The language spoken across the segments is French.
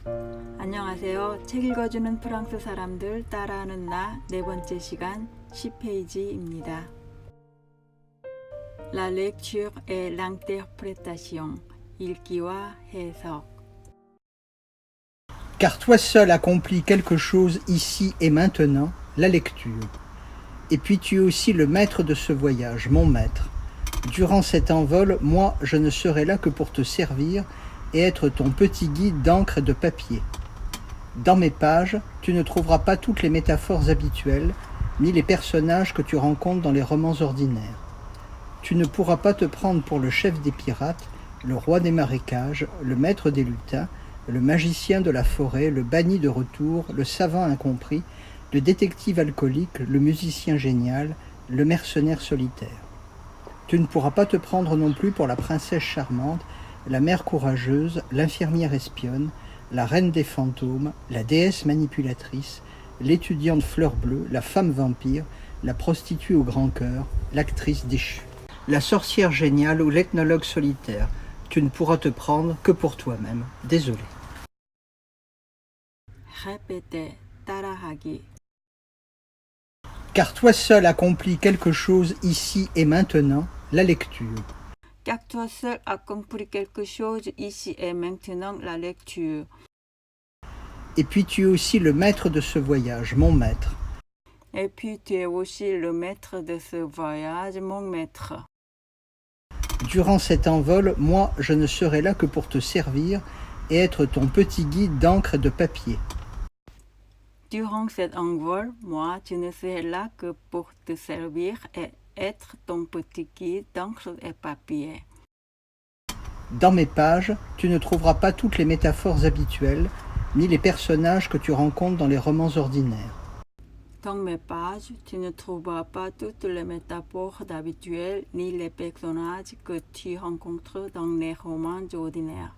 안녕하세요. 책 읽어주는 프랑스 사람들 따라하는 나 네 번째 시간 10페이지입니다. La lecture et l'interprétation. 읽기와 해석. Car toi seul accomplis quelque chose ici et maintenant, la lecture. Et puis tu es aussi le maître de ce voyage, mon maître. Durant cet envol, moi, je ne serai là que pour te servir et être ton petit guide d'encre et de papier. Dans mes pages, tu ne trouveras pas toutes les métaphores habituelles, ni les personnages que tu rencontres dans les romans ordinaires. Tu ne pourras pas te prendre pour le chef des pirates, le roi des marécages, le maître des lutins, le magicien de la forêt, le banni de retour, le savant incompris, le détective alcoolique, le musicien génial, le mercenaire solitaire. Tu ne pourras pas te prendre non plus pour la princesse charmante, la mère courageuse, l'infirmière espionne, la reine des fantômes, la déesse manipulatrice, l'étudiante fleur bleue, la femme vampire, la prostituée au grand cœur, l'actrice déchue, la sorcière géniale ou l'ethnologue solitaire. Tu ne pourras te prendre que pour toi-même. Désolé. Répéter, 따라하기. Car toi seul accomplis quelque chose ici et maintenant, la lecture. Car toi seul accomplis quelque chose ici et maintenant, la lecture. Et puis tu es aussi le maître de ce voyage, mon maître. Et puis tu es aussi le maître de ce voyage, mon maître. Durant cet envol, moi, je ne serai là que pour te servir et être ton petit guide d'encre et de papier. Durant cet envol, moi, je ne serai là que pour te servir et être ton petit guide d'encre et papier. Dans mes pages, tu ne trouveras pas toutes les métaphores habituelles, ni les personnages que tu rencontres dans les romans ordinaires. Dans mes pages, tu ne trouveras pas toutes les métaphores habituelles ni les personnages que tu rencontres dans les romans ordinaires.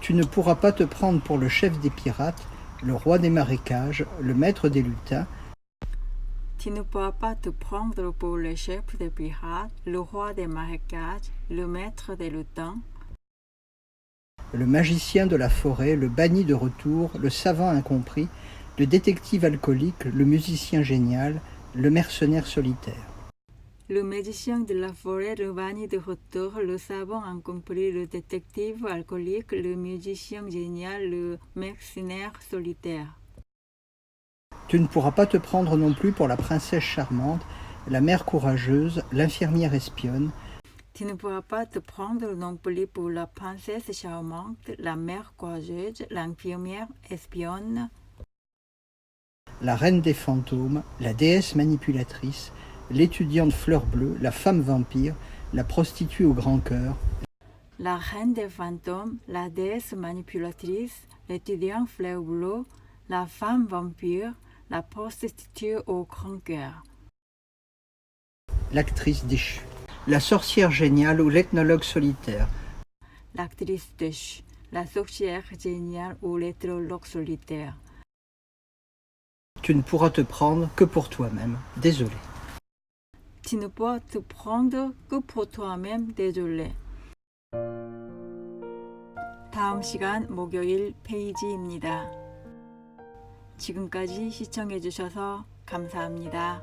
Tu ne pourras pas te prendre pour le chef des pirates, le roi des marécages, le maître des lutins. Tu ne pourras pas te prendre pour le chef des pirates, le roi des marécages, le maître des lutins, Le magicien de la forêt, le banni de retour, le savant incompris, le détective alcoolique, le musicien génial, le mercenaire solitaire. le magicien de la forêt, le banni de retour, le savant incompris, le détective alcoolique, le musicien génial, le mercenaire solitaire. Tu ne pourras pas te prendre non plus pour la princesse charmante, la mère courageuse, l'infirmière espionne, Tu ne pourras pas te prendre non plus pour la princesse charmante, la mère courageuse, l'infirmière espionne, la reine des fantômes, la déesse manipulatrice, l'étudiante fleur bleue, la femme vampire, la prostituée au grand cœur, la reine des fantômes, la déesse manipulatrice, l'étudiant fleur bleue, la femme vampire, la prostituée au grand cœur, l'actrice déchue, la sorcière géniale ou l'ethnologue solitaire. l'actrice déchue, la sorcière géniale ou l'hétérologue solitaire. Tu ne pourras te prendre que pour toi-même. Désolé. Tu ne pourras te prendre que pour toi-même, désolé. 다음 시간 목요일 페이지입니다. 지금까지 시청해 주셔서 감사합니다.